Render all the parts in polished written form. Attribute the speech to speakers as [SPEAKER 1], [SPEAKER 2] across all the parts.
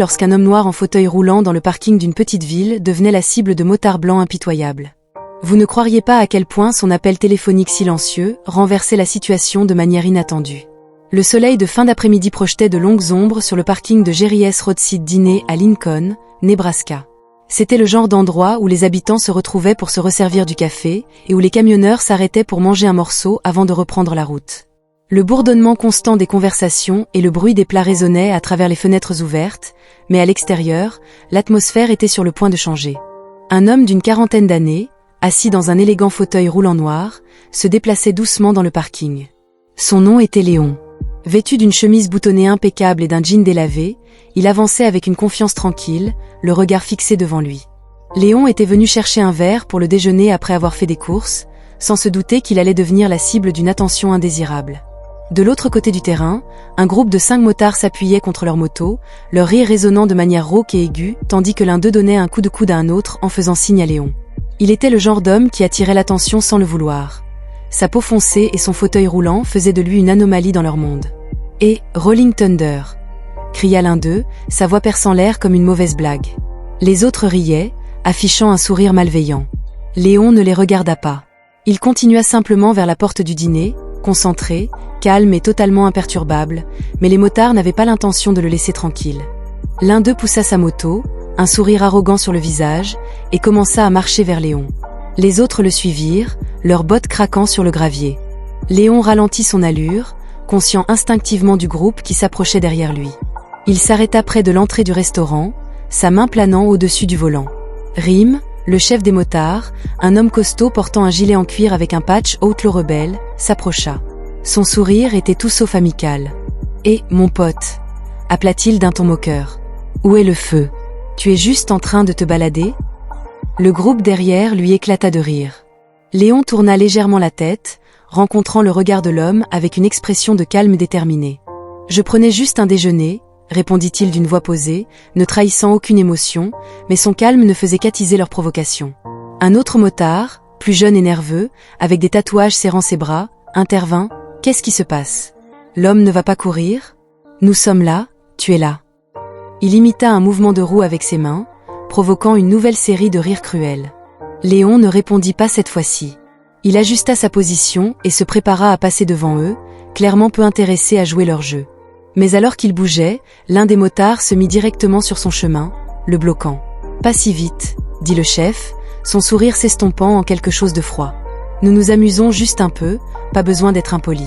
[SPEAKER 1] lorsqu'un homme noir en fauteuil roulant dans le parking d'une petite ville devenait la cible de motards blancs impitoyables. Vous ne croiriez pas à quel point son appel téléphonique silencieux renversait la situation de manière inattendue. Le soleil de fin d'après-midi projetait de longues ombres sur le parking de Jerry S. Roadside Diner à Lincoln, Nebraska. C'était le genre d'endroit où les habitants se retrouvaient pour se resservir du café et où les camionneurs s'arrêtaient pour manger un morceau avant de reprendre la route. Le bourdonnement constant des conversations et le bruit des plats résonnaient à travers les fenêtres ouvertes, mais à l'extérieur, l'atmosphère était sur le point de changer. Un homme d'une quarantaine d'années, assis dans un élégant fauteuil roulant noir, se déplaçait doucement dans le parking. Son nom était Léon. Vêtu d'une chemise boutonnée impeccable et d'un jean délavé, il avançait avec une confiance tranquille, le regard fixé devant lui. Léon était venu chercher un verre pour le déjeuner après avoir fait des courses, sans se douter qu'il allait devenir la cible d'une attention indésirable. De l'autre côté du terrain, un groupe de 5 motards s'appuyait contre leur moto, leur rire résonnant de manière rauque et aiguë, tandis que l'un d'eux donnait un coup de coude à un autre en faisant signe à Léon. Il était le genre d'homme qui attirait l'attention sans le vouloir. Sa peau foncée et son fauteuil roulant faisaient de lui une anomalie dans leur monde. « Et Rolling Thunder !» cria l'un d'eux, sa voix perçant l'air comme une mauvaise blague. Les autres riaient, affichant un sourire malveillant. Léon ne les regarda pas. Il continua simplement vers la porte du dîner, concentré, calme et totalement imperturbable, mais les motards n'avaient pas l'intention de le laisser tranquille. L'un d'eux poussa sa moto, un sourire arrogant sur le visage, et commença à marcher vers Léon. Les autres le suivirent, leurs bottes craquant sur le gravier. Léon ralentit son allure, conscient instinctivement du groupe qui s'approchait derrière lui. Il s'arrêta près de l'entrée du restaurant, sa main planant au-dessus du volant. Rim, le chef des motards, un homme costaud portant un gilet en cuir avec un patch Outlaw Rebelle, s'approcha. Son sourire était tout sauf amical. « Eh, mon pote !» appela-t-il d'un ton moqueur. « Où est le feu? Tu es juste en train de te balader ?» Le groupe derrière lui éclata de rire. Léon tourna légèrement la tête, rencontrant le regard de l'homme avec une expression de calme déterminé. « Je prenais juste un déjeuner », répondit-il d'une voix posée, ne trahissant aucune émotion, mais son calme ne faisait qu'attiser leur provocation. Un autre motard, plus jeune et nerveux, avec des tatouages serrant ses bras, intervint. « Qu'est-ce qui se passe? L'homme ne va pas courir? Nous sommes là, tu es là. » Il imita un mouvement de roue avec ses mains, provoquant une nouvelle série de rires cruels. Léon ne répondit pas cette fois-ci. Il ajusta sa position et se prépara à passer devant eux, clairement peu intéressé à jouer leur jeu. Mais alors qu'il bougeait, l'un des motards se mit directement sur son chemin, le bloquant. « Pas si vite », dit le chef, son sourire s'estompant en quelque chose de froid. « Nous nous amusons juste un peu, pas besoin d'être impoli. »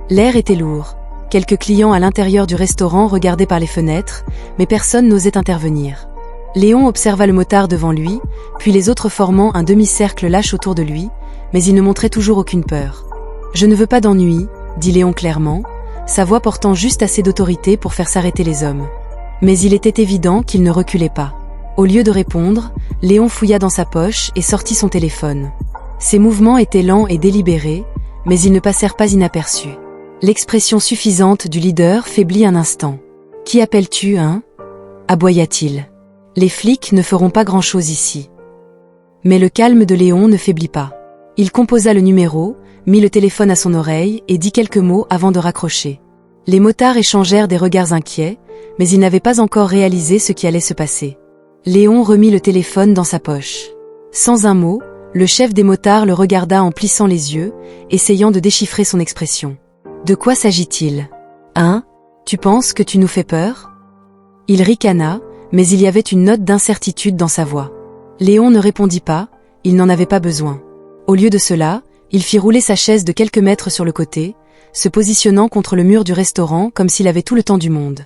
[SPEAKER 1] L'air était lourd. Quelques clients à l'intérieur du restaurant regardaient par les fenêtres, mais personne n'osait intervenir. Léon observa le motard devant lui, puis les autres formant un demi-cercle lâche autour de lui, mais il ne montrait toujours aucune peur. « Je ne veux pas d'ennui », dit Léon clairement, sa voix portant juste assez d'autorité pour faire s'arrêter les hommes. Mais il était évident qu'il ne reculait pas. Au lieu de répondre, Léon fouilla dans sa poche et sortit son téléphone. Ses mouvements étaient lents et délibérés, mais ils ne passèrent pas inaperçus. L'expression suffisante du leader faiblit un instant. « Qui appelles-tu, hein ?» aboya-t-il. « Les flics ne feront pas grand-chose ici. » Mais le calme de Léon ne faiblit pas. Il composa le numéro, mit le téléphone à son oreille et dit quelques mots avant de raccrocher. Les motards échangèrent des regards inquiets, mais ils n'avaient pas encore réalisé ce qui allait se passer. Léon remit le téléphone dans sa poche. Sans un mot, le chef des motards le regarda en plissant les yeux, essayant de déchiffrer son expression. « De quoi s'agit-il? Hein? Tu penses que tu nous fais peur ?» Il ricana, mais il y avait une note d'incertitude dans sa voix. Léon ne répondit pas, il n'en avait pas besoin. Au lieu de cela, il fit rouler sa chaise de quelques mètres sur le côté, se positionnant contre le mur du restaurant comme s'il avait tout le temps du monde.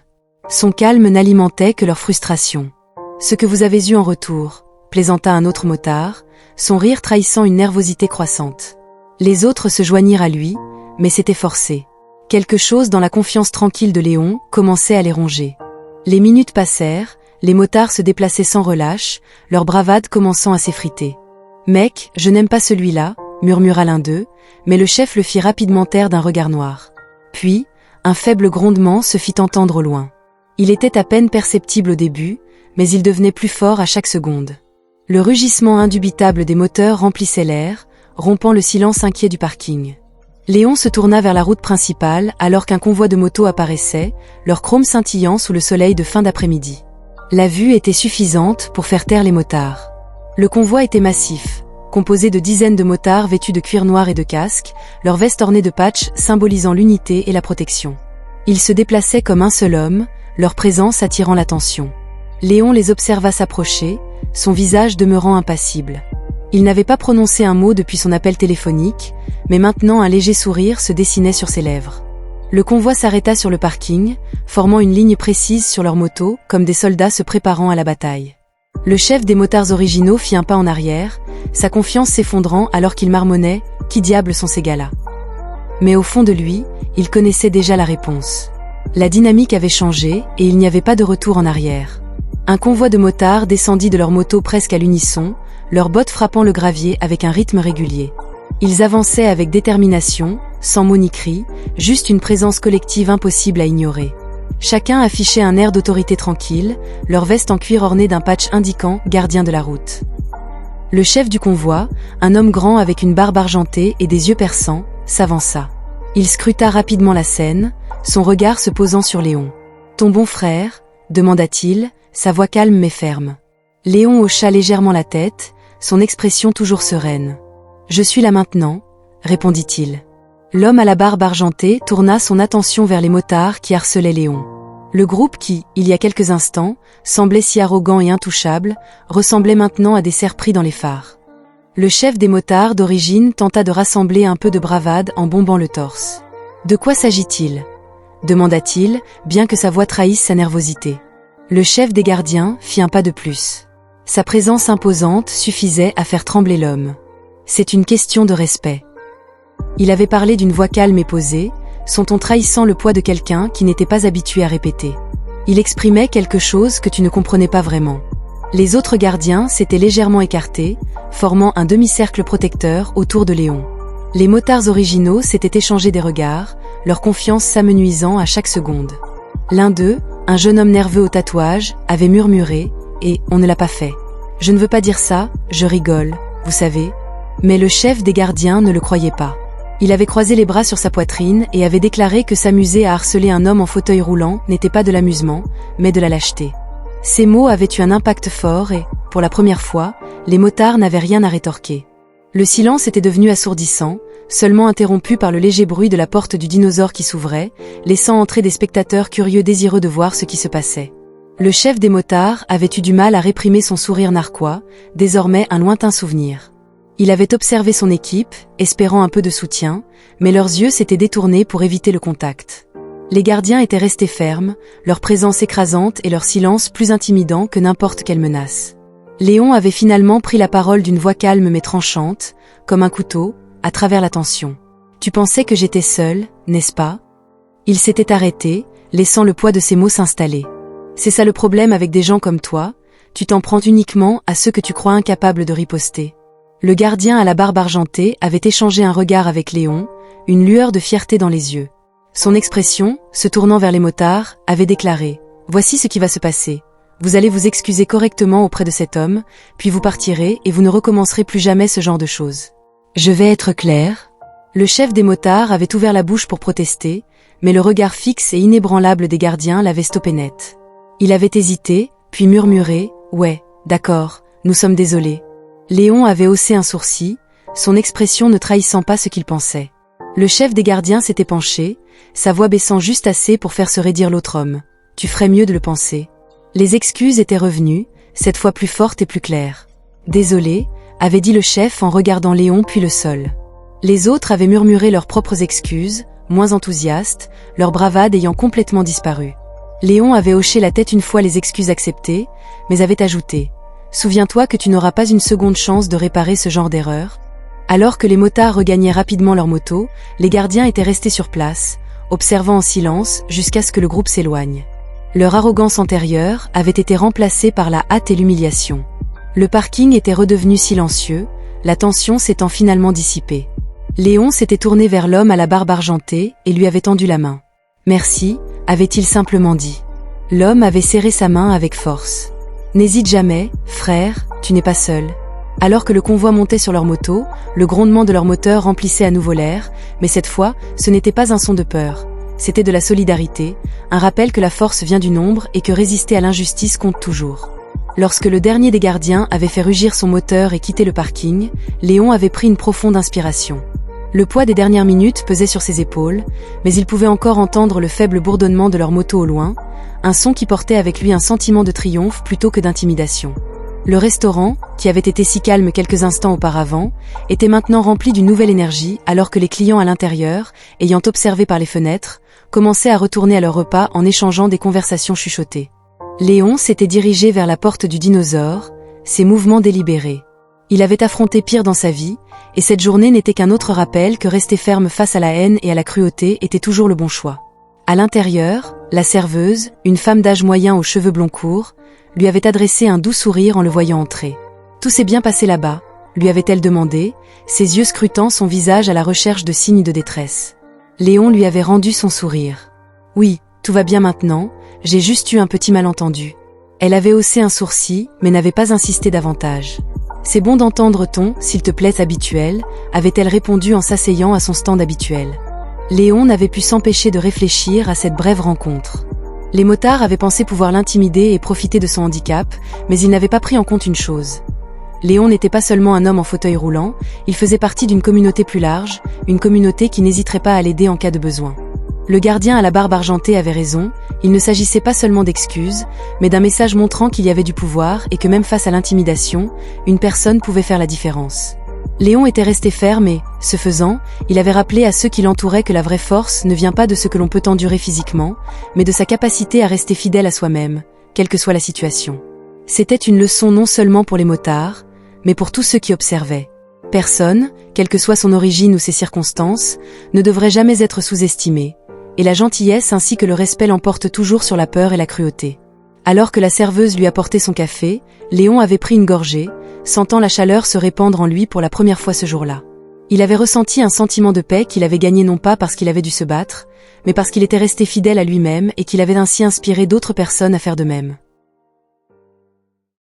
[SPEAKER 1] Son calme n'alimentait que leur frustration. « Ce que vous avez eu en retour », plaisanta un autre motard, son rire trahissant une nervosité croissante. Les autres se joignirent à lui, mais c'était forcé. Quelque chose dans la confiance tranquille de Léon commençait à les ronger. Les minutes passèrent, les motards se déplaçaient sans relâche, leur bravade commençant à s'effriter. « Mec, je n'aime pas celui-là », murmura l'un d'eux, mais le chef le fit rapidement taire d'un regard noir. Puis, un faible grondement se fit entendre au loin. Il était à peine perceptible au début, mais il devenait plus fort à chaque seconde. Le rugissement indubitable des moteurs remplissait l'air, rompant le silence inquiet du parking. Léon se tourna vers la route principale alors qu'un convoi de motos apparaissait, leur chrome scintillant sous le soleil de fin d'après-midi. La vue était suffisante pour faire taire les motards. Le convoi était massif, composé de dizaines de motards vêtus de cuir noir et de casques, leurs vestes ornées de patchs symbolisant l'unité et la protection. Ils se déplaçaient comme un seul homme, leur présence attirant l'attention. Léon les observa s'approcher, son visage demeurant impassible. Il n'avait pas prononcé un mot depuis son appel téléphonique, mais maintenant un léger sourire se dessinait sur ses lèvres. Le convoi s'arrêta sur le parking, formant une ligne précise sur leurs motos, comme des soldats se préparant à la bataille. Le chef des motards originaux fit un pas en arrière, sa confiance s'effondrant alors qu'il marmonnait « Qui diable sont ces gars-là ?» Mais au fond de lui, il connaissait déjà la réponse. La dynamique avait changé et il n'y avait pas de retour en arrière. Un convoi de motards descendit de leurs motos presque à l'unisson, leurs bottes frappant le gravier avec un rythme régulier. Ils avançaient avec détermination, sans mots ni cris, juste une présence collective impossible à ignorer. Chacun affichait un air d'autorité tranquille, leur veste en cuir ornée d'un patch indiquant « Gardien de la route ». Le chef du convoi, un homme grand avec une barbe argentée et des yeux perçants, s'avança. Il scruta rapidement la scène, son regard se posant sur Léon. « Ton bon frère ?» demanda-t-il, sa voix calme mais ferme. Léon hocha légèrement la tête, son expression toujours sereine. « Je suis là maintenant », répondit-il. L'homme à la barbe argentée tourna son attention vers les motards qui harcelaient Léon. Le groupe qui, il y a quelques instants, semblait si arrogant et intouchable, ressemblait maintenant à des cerfs pris dans les phares. Le chef des motards d'origine tenta de rassembler un peu de bravade en bombant le torse. « De quoi s'agit-il » demanda-t-il, bien que sa voix trahisse sa nervosité. Le chef des gardiens fit un pas de plus. Sa présence imposante suffisait à faire trembler l'homme. « C'est une question de respect. » Il avait parlé d'une voix calme et posée, son ton trahissant le poids de quelqu'un qui n'était pas habitué à répéter. Il exprimait quelque chose que tu ne comprenais pas vraiment. Les autres gardiens s'étaient légèrement écartés, formant un demi-cercle protecteur autour de Léon. Les motards originaux s'étaient échangés des regards, leur confiance s'amenuisant à chaque seconde. L'un d'eux, un jeune homme nerveux au tatouage, avait murmuré « Et on ne l'a pas fait. Je ne veux pas dire ça, je rigole, vous savez. » Mais le chef des gardiens ne le croyait pas. Il avait croisé les bras sur sa poitrine et avait déclaré que s'amuser à harceler un homme en fauteuil roulant n'était pas de l'amusement, mais de la lâcheté. Ces mots avaient eu un impact fort et, pour la première fois, les motards n'avaient rien à rétorquer. Le silence était devenu assourdissant, seulement interrompu par le léger bruit de la porte du dinosaure qui s'ouvrait, laissant entrer des spectateurs curieux désireux de voir ce qui se passait. Le chef des motards avait eu du mal à réprimer son sourire narquois, désormais un lointain souvenir. Il avait observé son équipe, espérant un peu de soutien, mais leurs yeux s'étaient détournés pour éviter le contact. Les gardiens étaient restés fermes, leur présence écrasante et leur silence plus intimidant que n'importe quelle menace. Léon avait finalement pris la parole d'une voix calme mais tranchante, comme un couteau, à travers la tension. « Tu pensais que j'étais seul, n'est-ce pas ?» Il s'était arrêté, laissant le poids de ses mots s'installer. « C'est ça le problème avec des gens comme toi, tu t'en prends uniquement à ceux que tu crois incapables de riposter. » Le gardien à la barbe argentée avait échangé un regard avec Léon, une lueur de fierté dans les yeux. Son expression, se tournant vers les motards, avait déclaré « Voici ce qui va se passer. Vous allez vous excuser correctement auprès de cet homme, puis vous partirez et vous ne recommencerez plus jamais ce genre de choses. Je vais être clair ?» Le chef des motards avait ouvert la bouche pour protester, mais le regard fixe et inébranlable des gardiens l'avait stoppé net. Il avait hésité, puis murmuré « Ouais, d'accord, nous sommes désolés. » Léon avait haussé un sourcil, son expression ne trahissant pas ce qu'il pensait. Le chef des gardiens s'était penché, sa voix baissant juste assez pour faire se raidir l'autre homme. « Tu ferais mieux de le penser. » Les excuses étaient revenues, cette fois plus fortes et plus claires. « Désolé », avait dit le chef en regardant Léon puis le sol. Les autres avaient murmuré leurs propres excuses, moins enthousiastes, leur bravade ayant complètement disparu. Léon avait hoché la tête une fois les excuses acceptées, mais avait ajouté « Souviens-toi que tu n'auras pas une seconde chance de réparer ce genre d'erreur. » Alors que les motards regagnaient rapidement leur moto, les gardiens étaient restés sur place, observant en silence jusqu'à ce que le groupe s'éloigne. Leur arrogance antérieure avait été remplacée par la hâte et l'humiliation. Le parking était redevenu silencieux, la tension s'étant finalement dissipée. Léon s'était tourné vers l'homme à la barbe argentée et lui avait tendu la main. « Merci », avait-il simplement dit. L'homme avait serré sa main avec force. « N'hésite jamais, frère, tu n'es pas seul. » Alors que le convoi montait sur leur moto, le grondement de leur moteur remplissait à nouveau l'air, mais cette fois, ce n'était pas un son de peur. C'était de la solidarité, un rappel que la force vient du nombre et que résister à l'injustice compte toujours. Lorsque le dernier des gardiens avait fait rugir son moteur et quitté le parking, Léon avait pris une profonde inspiration. Le poids des dernières minutes pesait sur ses épaules, mais il pouvait encore entendre le faible bourdonnement de leur moto au loin, un son qui portait avec lui un sentiment de triomphe plutôt que d'intimidation. Le restaurant, qui avait été si calme quelques instants auparavant, était maintenant rempli d'une nouvelle énergie alors que les clients à l'intérieur, ayant observé par les fenêtres, commençaient à retourner à leur repas en échangeant des conversations chuchotées. Léon s'était dirigé vers la porte du dinosaure, ses mouvements délibérés. Il avait affronté pire dans sa vie, et cette journée n'était qu'un autre rappel que rester ferme face à la haine et à la cruauté était toujours le bon choix. À l'intérieur, la serveuse, une femme d'âge moyen aux cheveux blonds courts, lui avait adressé un doux sourire en le voyant entrer. « Tout s'est bien passé là-bas », lui avait-elle demandé, ses yeux scrutant son visage à la recherche de signes de détresse. Léon lui avait rendu son sourire. « Oui, tout va bien maintenant, j'ai juste eu un petit malentendu. » Elle avait haussé un sourcil, mais n'avait pas insisté davantage. « C'est bon d'entendre ton, s'il te plaît, habituel », avait-elle répondu en s'asseyant à son stand habituel. Léon n'avait pu s'empêcher de réfléchir à cette brève rencontre. Les motards avaient pensé pouvoir l'intimider et profiter de son handicap, mais ils n'avaient pas pris en compte une chose. Léon n'était pas seulement un homme en fauteuil roulant, il faisait partie d'une communauté plus large, une communauté qui n'hésiterait pas à l'aider en cas de besoin. Le gardien à la barbe argentée avait raison, il ne s'agissait pas seulement d'excuses, mais d'un message montrant qu'il y avait du pouvoir et que même face à l'intimidation, une personne pouvait faire la différence. Léon était resté ferme et, ce faisant, il avait rappelé à ceux qui l'entouraient que la vraie force ne vient pas de ce que l'on peut endurer physiquement, mais de sa capacité à rester fidèle à soi-même, quelle que soit la situation. C'était une leçon non seulement pour les motards, mais pour tous ceux qui observaient. Personne, quelle que soit son origine ou ses circonstances, ne devrait jamais être sous-estimé, et la gentillesse ainsi que le respect l'emportent toujours sur la peur et la cruauté. Alors que la serveuse lui apportait son café, Léon avait pris une gorgée, sentant la chaleur se répandre en lui pour la première fois ce jour-là. Il avait ressenti un sentiment de paix qu'il avait gagné non pas parce qu'il avait dû se battre, mais parce qu'il était resté fidèle à lui-même et qu'il avait ainsi inspiré d'autres personnes à faire de même.